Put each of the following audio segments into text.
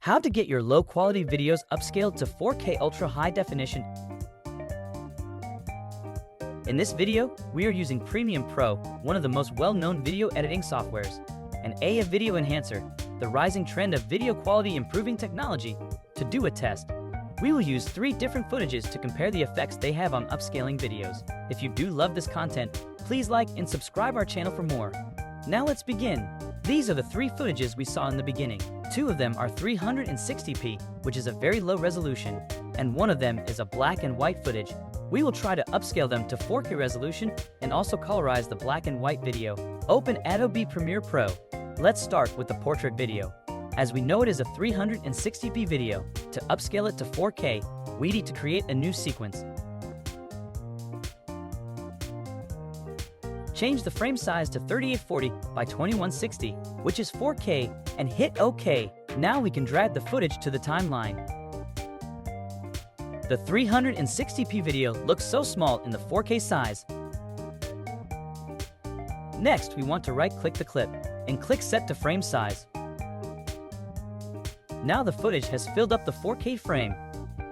How to get your low-quality videos upscaled to 4K Ultra High Definition. In this video, we are using Premiere Pro, one of the most well-known video editing softwares, and AI Video Enhancer, the rising trend of video quality improving technology, to do a test. We will use 3 different footages to compare the effects they have on upscaling videos. If you do love this content, please like and subscribe our channel for more. Now let's begin. These are the 3 footages we saw in the beginning. 2 of them are 360p, which is a very low resolution, and 1 of them is a black and white footage. We will try to upscale them to 4K resolution and also colorize the black and white video. Open Adobe Premiere Pro. Let's start with the portrait video. As we know, it is a 360p video. To upscale it to 4K, we need to create a new sequence. Change the frame size to 3840 by 2160, which is 4K, and hit OK. Now we can drag the footage to the timeline. The 360p video looks so small in the 4K size. Next, we want to right-click the clip and click Set to Frame Size. Now the footage has filled up the 4K frame.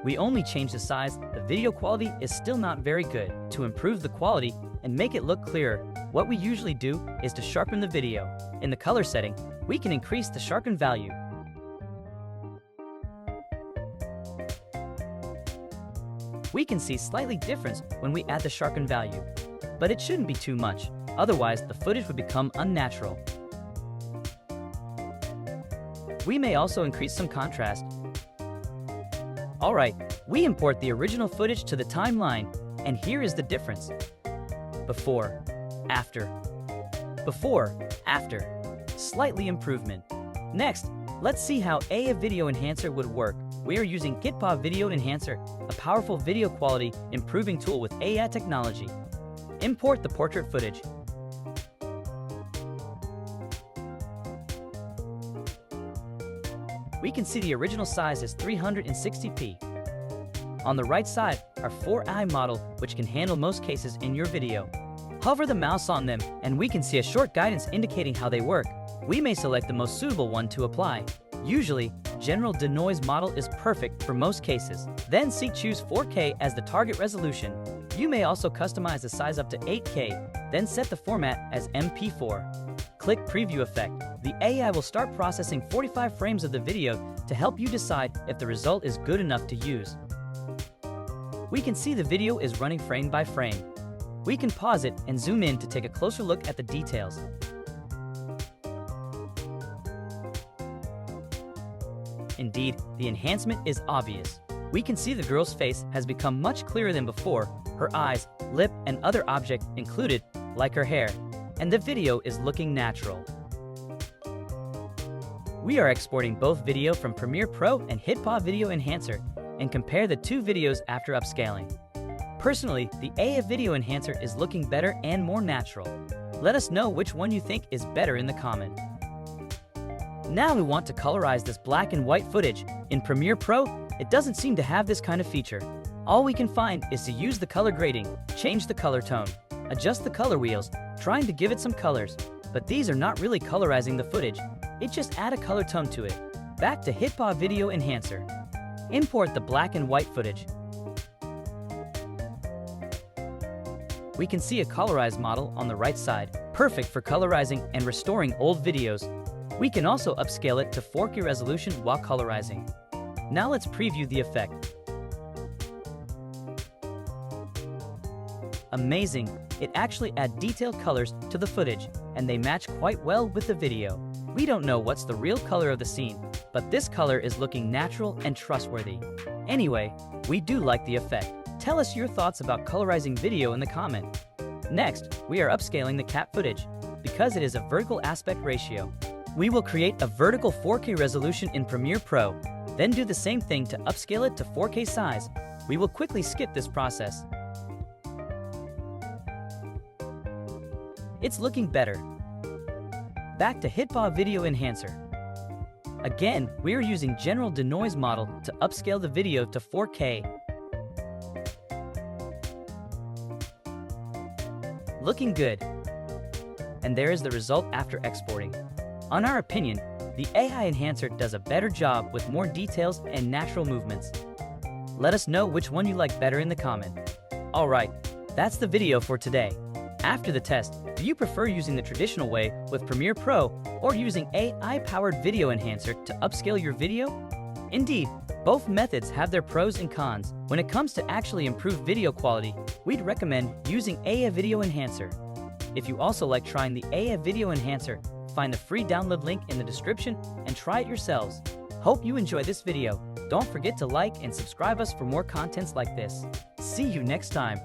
We only change the size. The video quality is still not very good. To improve the quality and make it look clearer, what we usually do is to sharpen the video. In the color setting, we can increase the sharpen value. We can see slightly difference when we add the sharpen value, but it shouldn't be too much, otherwise the footage would become unnatural. We may also increase some contrast. Alright, we import the original footage to the timeline, and here is the difference. Before, after. Before, after. Slightly improvement. Next, let's see how AI Video Enhancer would work. We are using HitPaw Video Enhancer, a powerful video quality improving tool with AI technology. Import the portrait footage. We can see the original size is 360p. On the right side are 4i model, which can handle most cases in your video. Hover the mouse on them and we can see a short guidance indicating how they work. We may select the most suitable one to apply. Usually, General Denoise model is perfect for most cases. Then choose 4K as the target resolution. You may also customize the size up to 8K, then set the format as MP4. Click Preview Effect. The AI will start processing 45 frames of the video to help you decide if the result is good enough to use. We can see the video is running frame by frame. We can pause it and zoom in to take a closer look at the details. Indeed, the enhancement is obvious. We can see the girl's face has become much clearer than before, her eyes, lip, and other objects included, like her hair, and the video is looking natural. We are exporting both video from Premiere Pro and HitPaw Video Enhancer and compare the 2 videos after upscaling. Personally, the AI Video Enhancer is looking better and more natural. Let us know which one you think is better in the comment. Now we want to colorize this black and white footage. In Premiere Pro, it doesn't seem to have this kind of feature. All we can find is to use the color grading, change the color tone, adjust the color wheels, trying to give it some colors. But these are not really colorizing the footage. It just add a color tone to it. Back to HitPaw Video Enhancer. Import the black and white footage. We can see a colorized model on the right side, perfect for colorizing and restoring old videos. We can also upscale it to 4K resolution while colorizing. Now let's preview the effect. Amazing! It actually adds detailed colors to the footage, and they match quite well with the video. We don't know what's the real color of the scene, but this color is looking natural and trustworthy. Anyway, we do like the effect. Tell us your thoughts about colorizing video in the comment. Next, we are upscaling the cat footage. Because it is a vertical aspect ratio, we will create a vertical 4K resolution in Premiere Pro, then do the same thing to upscale it to 4K size. We will quickly skip this process. It's looking better. Back to HitPaw Video Enhancer. Again, we are using General Denoise model to upscale the video to 4K. Looking good. And there is the result after exporting. On our opinion, the AI enhancer does a better job with more details and natural movements. Let us know which one you like better in the comment. Alright, that's the video for today. After the test, do you prefer using the traditional way with Premiere Pro or using AI-powered video enhancer to upscale your video? Indeed, both methods have their pros and cons. When it comes to actually improve video quality, we'd recommend using AI Video Enhancer. If you also like trying the AI Video Enhancer, find the free download link in the description and try it yourselves. Hope you enjoy this video. Don't forget to like and subscribe us for more contents like this. See you next time.